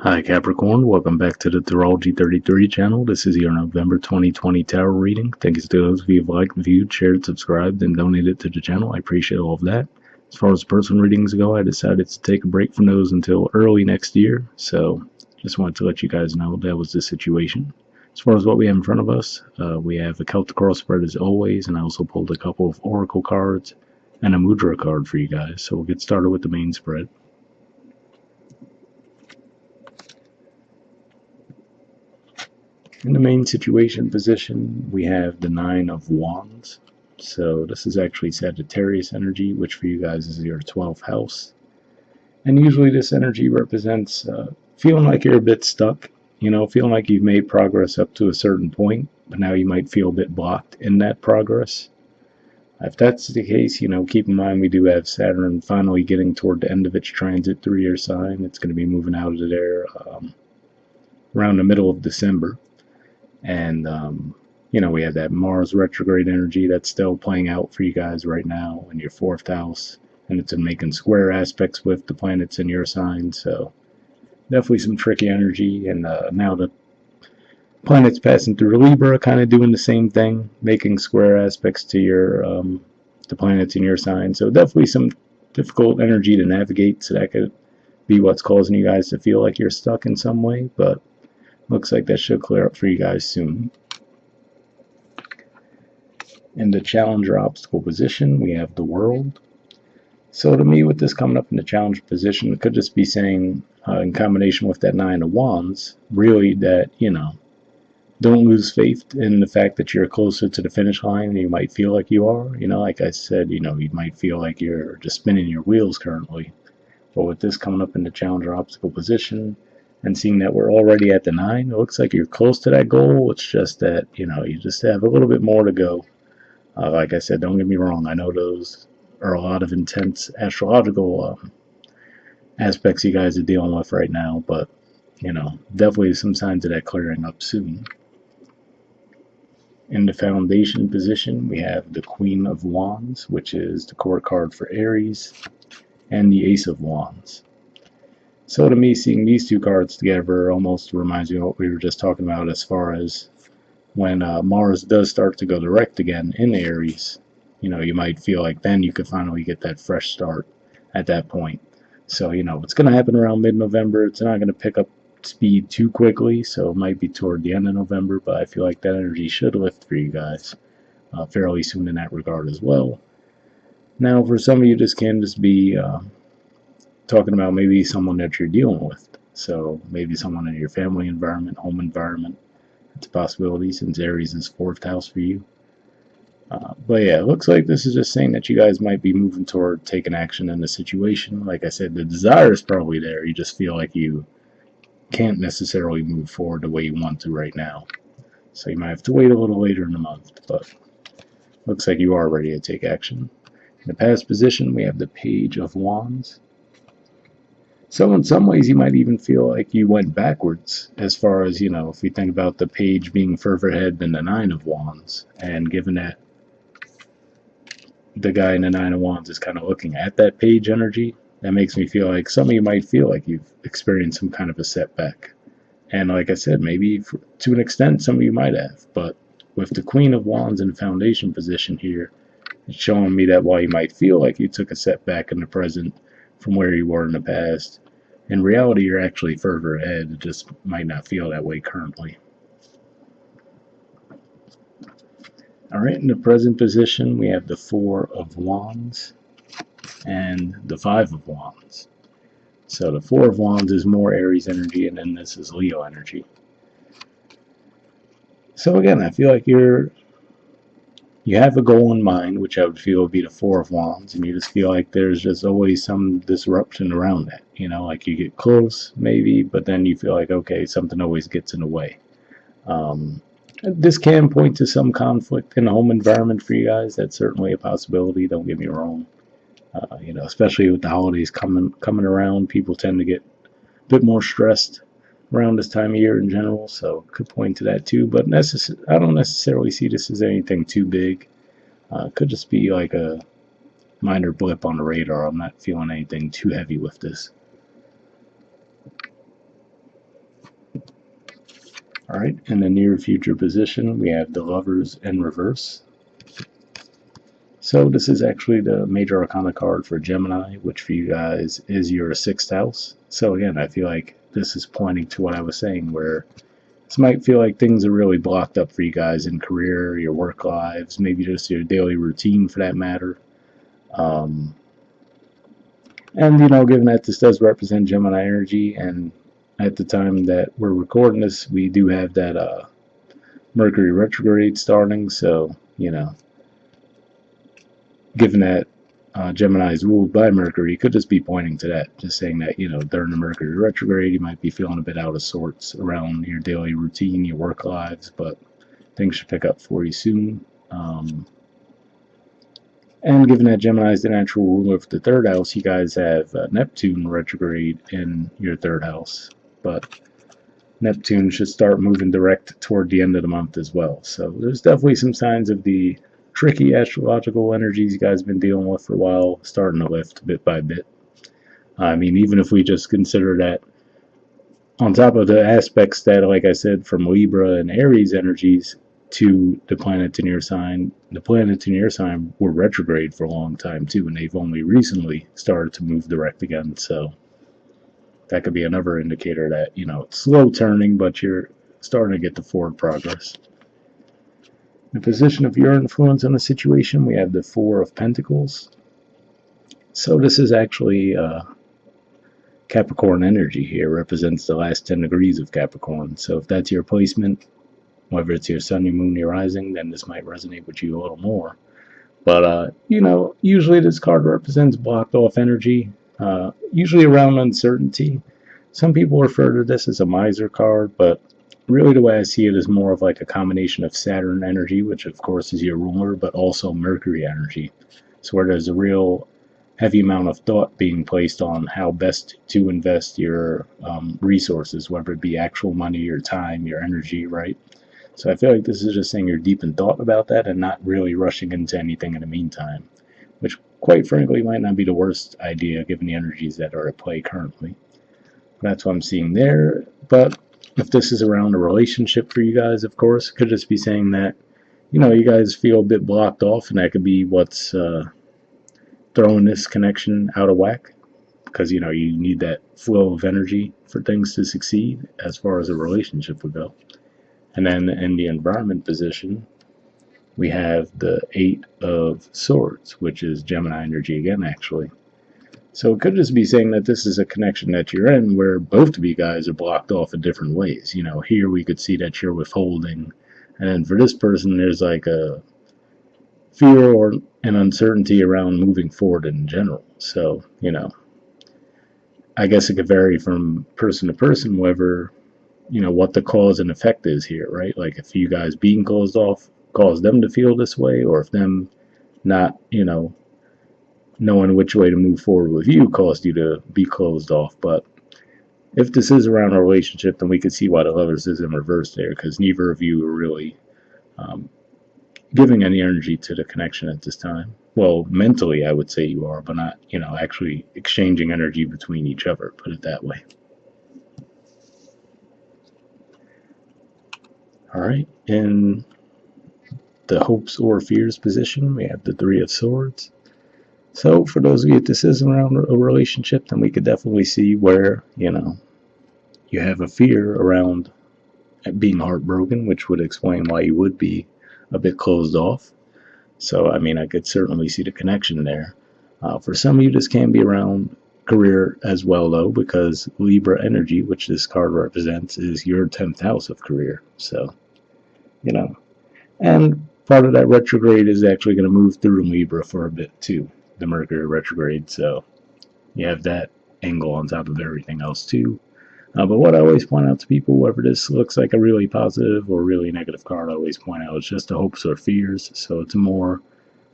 Hi Capricorn, welcome back to the Astrology 33 channel. This is your November 2020 tarot reading. Thank you to those of you who've liked, viewed, shared, subscribed, and donated to the channel. I appreciate all of that. As far as personal readings go, I decided to take a break from those until early next year, so just wanted to let you guys know that was the situation. As far as what we have in front of us, we have a Celtic cross spread as always, and I also pulled a couple of oracle cards and a Mudra card for you guys. So we'll get started with the main spread. In the main situation position, we have the Nine of Wands. So this is actually Sagittarius energy, which for you guys is your 12th house. And usually this energy represents feeling like you're a bit stuck, feeling like you've made progress up to a certain point, but now you might feel a bit blocked in that progress. If that's the case, keep in mind we do have Saturn finally getting toward the end of its transit through your sign. It's going to be moving out of there around the middle of December. And, we have that Mars retrograde energy that's still playing out for you guys right now in your 4th house. And it's been making square aspects with the planets in your sign. So definitely some tricky energy. And now the planets passing through Libra kind of doing the same thing, making square aspects to your the planets in your sign. So definitely some difficult energy to navigate. So that could be what's causing you guys to feel like you're stuck in some way. But looks like that should clear up for you guys soon. In the challenger obstacle position, we have the world. So to me, with this coming up in the challenger position, it could just be saying, in combination with that Nine of Wands, really that, don't lose faith in the fact that you're closer to the finish line than you might feel like you are. Like I said, you might feel like you're just spinning your wheels currently. But with this coming up in the challenger obstacle position, and seeing that we're already at the 9, it looks like you're close to that goal. It's just that, you just have a little bit more to go. Like I said, don't get me wrong. I know those are a lot of intense astrological aspects you guys are dealing with right now, but, definitely some signs of that clearing up soon. In the foundation position, we have the Queen of Wands, which is the court card for Aries, and the Ace of Wands. So to me, seeing these two cards together almost reminds me of what we were just talking about as far as when Mars does start to go direct again in Aries. You might feel like then you could finally get that fresh start at that point. So, it's going to happen around mid-November. It's not going to pick up speed too quickly, so it might be toward the end of November, but I feel like that energy should lift for you guys fairly soon in that regard as well. Now, for some of you, this can just be talking about maybe someone that you're dealing with. So maybe someone in your family environment, home environment. It's a possibility since Aries is 4th house for you. But yeah, it looks like this is just saying that you guys might be moving toward taking action in the situation. Like I said, the desire is probably there. You just feel like you can't necessarily move forward the way you want to right now. So you might have to wait a little later in the month, but looks like you are ready to take action. In the past position, we have the Page of Wands. So in some ways, you might even feel like you went backwards as far as, if we think about the Page being further ahead than the Nine of Wands. And given that the guy in the Nine of Wands is kind of looking at that Page energy, that makes me feel like some of you might feel like you've experienced some kind of a setback. And like I said, maybe to an extent, some of you might have. But with the Queen of Wands in the foundation position here, it's showing me that while you might feel like you took a setback in the present from where you were in the past, in reality, you're actually further ahead. It just might not feel that way currently. All right, in the present position, we have the Four of Wands and the Five of Wands. So the Four of Wands is more Aries energy, and then this is Leo energy. So again, I feel like you have a goal in mind, which I would feel would be the Four of Wands, and you just feel like there's just always some disruption around that. Like you get close, maybe, but then you feel like, okay, something always gets in the way. This can point to some conflict in the home environment for you guys. That's certainly a possibility, don't get me wrong. Especially with the holidays coming around, people tend to get a bit more stressed around this time of year in general, so it could point to that too. But I don't necessarily see this as anything too big. It could just be like a minor blip on the radar. I'm not feeling anything too heavy with this. Alright, in the near future position, we have the Lovers in reverse. So this is actually the major arcana card for Gemini, which for you guys is your 6th house. So again, I feel like this is pointing to what I was saying, where this might feel like things are really blocked up for you guys in career, your work lives, maybe just your daily routine for that matter. And, given that this does represent Gemini energy, and at the time that we're recording this, we do have that Mercury retrograde starting, so, given that Gemini is ruled by Mercury, it could just be pointing to that, just saying that, during the Mercury retrograde, you might be feeling a bit out of sorts around your daily routine, your work lives, but things should pick up for you soon. And given that Gemini is the natural ruler of the 3rd house, you guys have Neptune retrograde in your 3rd house, but Neptune should start moving direct toward the end of the month as well. So there's definitely some signs of the tricky astrological energies you guys have been dealing with for a while starting to lift bit by bit. I mean, even if we just consider that on top of the aspects that, like I said, from Libra and Aries energies to the planets in your sign, the planets in your sign were retrograde for a long time too, and they've only recently started to move direct again. So that could be another indicator that, it's slow turning, but you're starting to get the forward progress. The position of your influence on the situation, we have the 4 of Pentacles. So this is actually Capricorn energy here, represents the last 10 degrees of Capricorn. So if that's your placement, whether it's your sun, your moon, your rising, then this might resonate with you a little more. But, usually this card represents blocked off energy, usually around uncertainty. Some people refer to this as a miser card, but really the way I see it is more of like a combination of Saturn energy, which of course is your ruler, but also Mercury energy. So where there's a real heavy amount of thought being placed on how best to invest your resources, whether it be actual money, your time, your energy, right? So I feel like this is just saying you're deep in thought about that and not really rushing into anything in the meantime, which quite frankly might not be the worst idea given the energies that are at play currently. That's what I'm seeing there. But if this is around a relationship for you guys, of course, it could just be saying that, you guys feel a bit blocked off, and that could be what's throwing this connection out of whack, because, you need that flow of energy for things to succeed as far as a relationship would go. And then in the environment position, we have the 8 of Swords, which is Gemini energy again, actually. So it could just be saying that this is a connection that you're in where both of you guys are blocked off in different ways. Here we could see that you're withholding, and then for this person, there's like a fear or an uncertainty around moving forward in general. So, I guess it could vary from person to person whether what the cause and effect is here, right? Like if you guys being closed off cause them to feel this way, or if them not, knowing which way to move forward with you caused you to be closed off. But if this is around a relationship, then we could see why the Lovers is in reverse there, because neither of you are really giving any energy to the connection at this time. Well, mentally, I would say you are, but not, actually exchanging energy between each other, put it that way. All right, in the hopes or fears position, we have the 3 of Swords. So for those of you, if this is around a relationship, then we could definitely see where, you have a fear around being heartbroken, which would explain why you would be a bit closed off. So, I mean, I could certainly see the connection there. For some of you, this can be around career as well, though, because Libra energy, which this card represents, is your 10th house of career. So, and part of that retrograde is actually going to move through Libra for a bit, too, the Mercury retrograde. So you have that angle on top of everything else, too. But what I always point out to people, whether this looks like a really positive or really negative card, I always point out it's just the hopes or fears. So it's more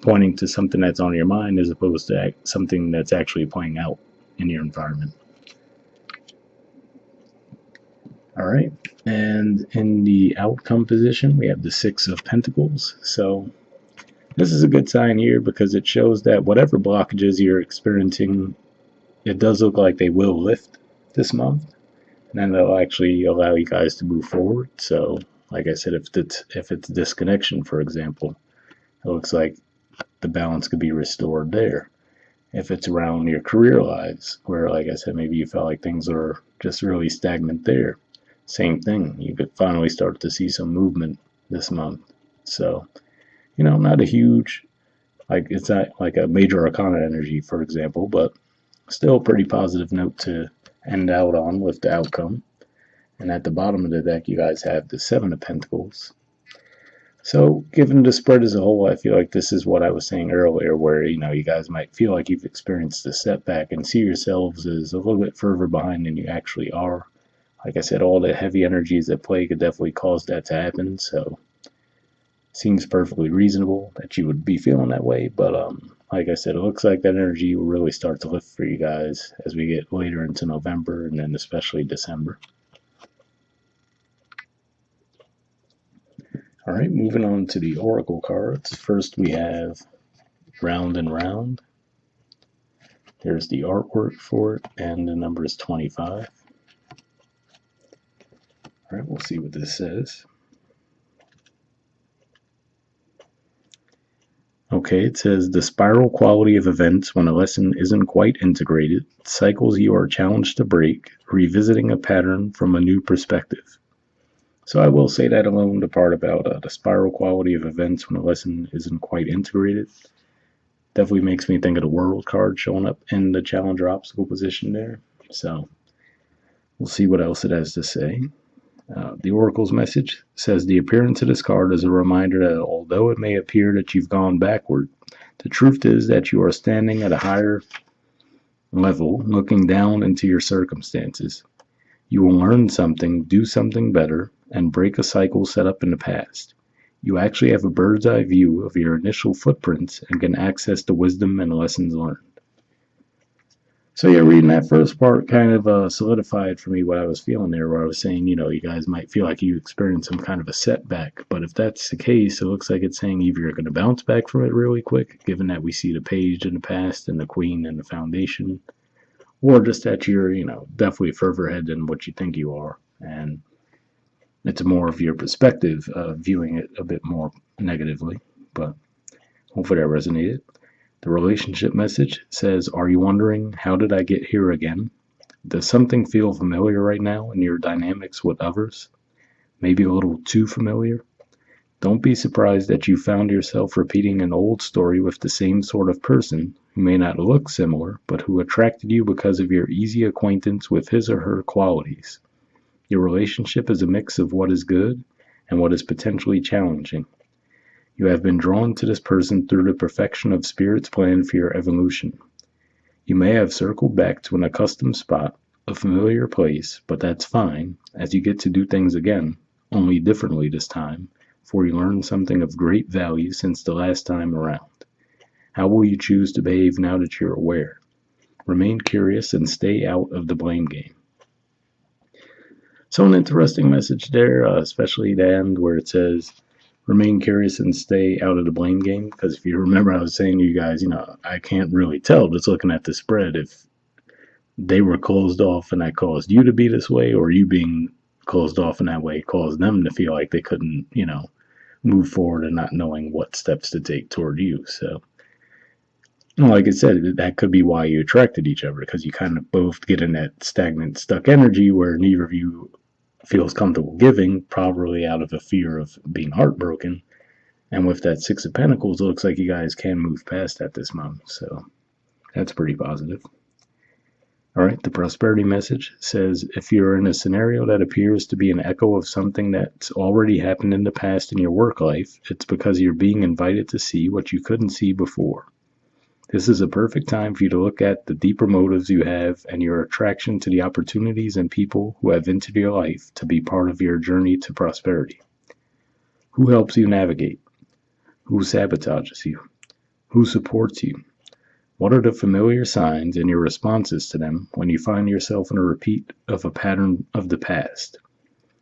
pointing to something that's on your mind as opposed to something that's actually playing out in your environment. All right, and in the outcome position, we have the 6 of Pentacles. So this is a good sign here because it shows that whatever blockages you're experiencing, it does look like they will lift this month. and they'll actually allow you guys to move forward. So, like I said, if it's disconnection, for example, it looks like the balance could be restored there. If it's around your career lives, where, like I said, maybe you felt like things are just really stagnant there, same thing. You could finally start to see some movement this month. So, not a huge, like, it's not like a major arcana energy, for example, but still a pretty positive note to end out on with the outcome. And at the bottom of the deck, you guys have the Seven of Pentacles. So, given the spread as a whole, I feel like this is what I was saying earlier, where, you guys might feel like you've experienced a setback and see yourselves as a little bit further behind than you actually are. Like I said, all the heavy energies at play could definitely cause that to happen, so it seems perfectly reasonable that you would be feeling that way, but like I said, it looks like that energy will really start to lift for you guys as we get later into November and then especially December. All right, moving on to the Oracle cards. First, we have Round and Round. There's the artwork for it, and the number is 25. All right, we'll see what this says. Okay, it says the spiral quality of events when a lesson isn't quite integrated, cycles you are challenged to break, revisiting a pattern from a new perspective. So I will say that alone, the part about the spiral quality of events when a lesson isn't quite integrated, definitely makes me think of the World card showing up in the challenger obstacle position there. So we'll see what else it has to say. The Oracle's message says the appearance of this card is a reminder that although it may appear that you've gone backward, the truth is that you are standing at a higher level, looking down into your circumstances. You will learn something, do something better, and break a cycle set up in the past. You actually have a bird's eye view of your initial footprints and can access the wisdom and lessons learned. So yeah, reading that first part kind of solidified for me what I was feeling there, where I was saying, you guys might feel like you experienced some kind of a setback, but if that's the case, it looks like it's saying either you're going to bounce back from it really quick, given that we see the page in the past and the queen and the foundation, or just that you're, definitely further ahead than what you think you are, and it's more of your perspective viewing it a bit more negatively, but hopefully that resonated. The relationship message says, are you wondering, how did I get here again? Does something feel familiar right now in your dynamics with others? Maybe a little too familiar? Don't be surprised that you found yourself repeating an old story with the same sort of person who may not look similar, but who attracted you because of your easy acquaintance with his or her qualities. Your relationship is a mix of what is good and what is potentially challenging. You have been drawn to this person through the perfection of Spirit's plan for your evolution. You may have circled back to an accustomed spot, a familiar place, but that's fine, as you get to do things again, only differently this time, for you learn something of great value since the last time around. How will you choose to behave now that you're aware? Remain curious and stay out of the blame game. So an interesting message there, especially the end where it says, remain curious and stay out of the blame game, because if you remember I was saying to you guys, I can't really tell just looking at the spread if they were closed off and that caused you to be this way, or you being closed off in that way caused them to feel like they couldn't, move forward and not knowing what steps to take toward you. So, like I said, that could be why you attracted each other, because you kind of both get in that stagnant, stuck energy where neither of you feels comfortable giving, probably out of a fear of being heartbroken. And with that Six of Pentacles, it looks like you guys can move past that this month. So that's pretty positive. All right, the prosperity message says, if you're in a scenario that appears to be an echo of something that's already happened in the past in your work life, it's because you're being invited to see what you couldn't see before. This is a perfect time for you to look at the deeper motives you have and your attraction to the opportunities and people who have entered your life to be part of your journey to prosperity. Who helps you navigate? Who sabotages you? Who supports you? What are the familiar signs and your responses to them when you find yourself in a repeat of a pattern of the past?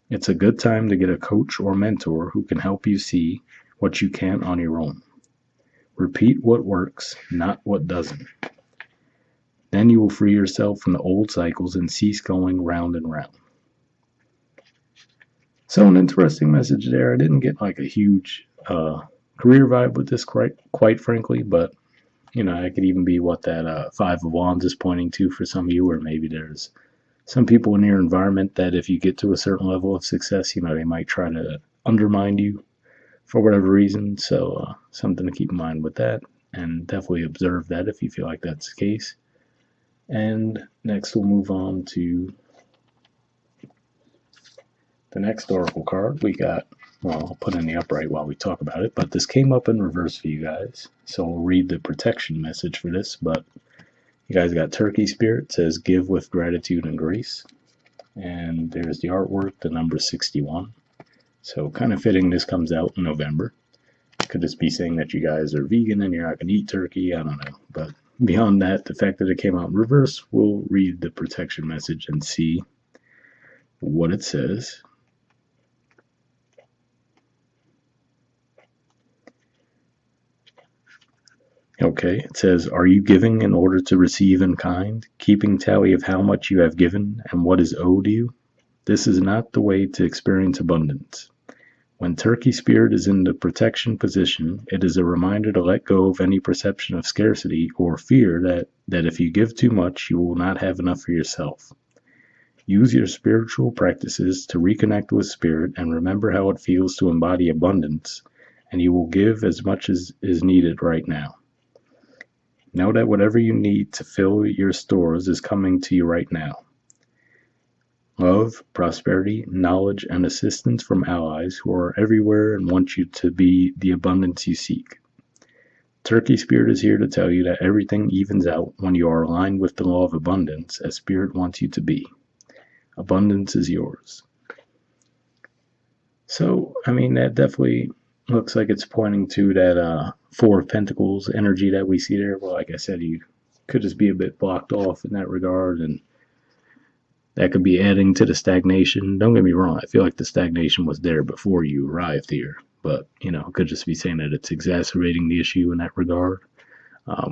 It's a good time to get a coach or mentor who can help you see what you can't on your own. Repeat what works, not what doesn't. Then you will free yourself from the old cycles and cease going round and round. So an interesting message there. I didn't get like a huge career vibe with this, quite frankly, but you know, it could even be what that Five of Wands is pointing to for some of you, or maybe there's some people in your environment that if you get to a certain level of success, you know, they might try to undermine you for whatever reason. So something to keep in mind with that, and definitely observe that if you feel like that's the case. And next we'll move on to the next oracle card. We got, well, I'll put in the upright while we talk about it, but this came up in reverse for you guys. So we'll read the protection message for this, but you guys got Turkey Spirit. It says give with gratitude and grace. And there's the artwork, the number 61. So kind of fitting this comes out in November. Could this be saying that you guys are vegan and you're not going to eat turkey? I don't know. But beyond that, the fact that it came out in reverse, we'll read the protection message and see what it says. Okay, it says, are you giving in order to receive in kind, keeping tally of how much you have given and what is owed you? This is not the way to experience abundance. When Turkey Spirit is in the protection position, it is a reminder to let go of any perception of scarcity or fear that if you give too much, you will not have enough for yourself. Use your spiritual practices to reconnect with Spirit and remember how it feels to embody abundance, and you will give as much as is needed right now. Know that whatever you need to fill your stores is coming to you right now. Love, prosperity, knowledge, and assistance from allies who are everywhere and want you to be the abundance you seek. Turkey Spirit is here to tell you that everything evens out when you are aligned with the law of abundance as Spirit wants you to be. Abundance is yours. So, I mean, that definitely looks like it's pointing to that Four of Pentacles energy that we see there. Well, like I said, you could just be a bit blocked off in that regard, and that could be adding to the stagnation. Don't get me wrong, I feel like the stagnation was there before you arrived here, but, you know, it could just be saying that it's exacerbating the issue in that regard.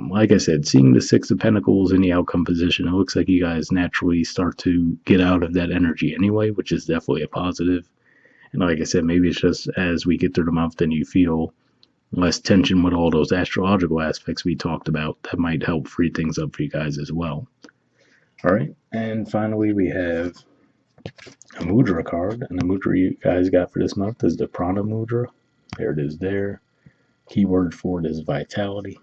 Like I said, seeing the Six of Pentacles in the outcome position, it looks like you guys naturally start to get out of that energy anyway, which is definitely a positive. And like I said, maybe it's just as we get through the month and you feel less tension with all those astrological aspects we talked about. That might help free things up for you guys as well. All right. And finally, we have a Mudra card. And the Mudra you guys got for this month is the Prana Mudra. There it is there. Keyword for it is vitality.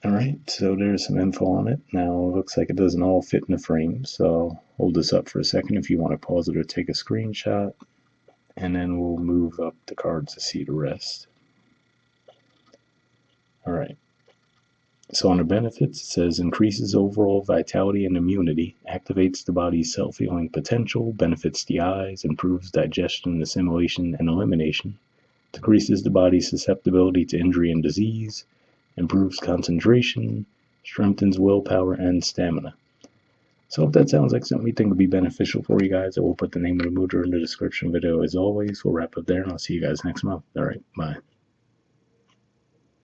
All right, so there's some info on it. Now it looks like it doesn't all fit in the frame, so hold this up for a second if you want to pause it or take a screenshot, and then we'll move up the cards to see the rest. All right, so on the benefits, it says increases overall vitality and immunity, activates the body's self-healing potential, benefits the eyes, improves digestion, assimilation, and elimination, decreases the body's susceptibility to injury and disease, improves concentration, strengthens willpower and stamina. So if that sounds like something you think would be beneficial for you guys, I will put the name of the Mudra in the description video as always. We'll wrap up there and I'll see you guys next month. All right, bye.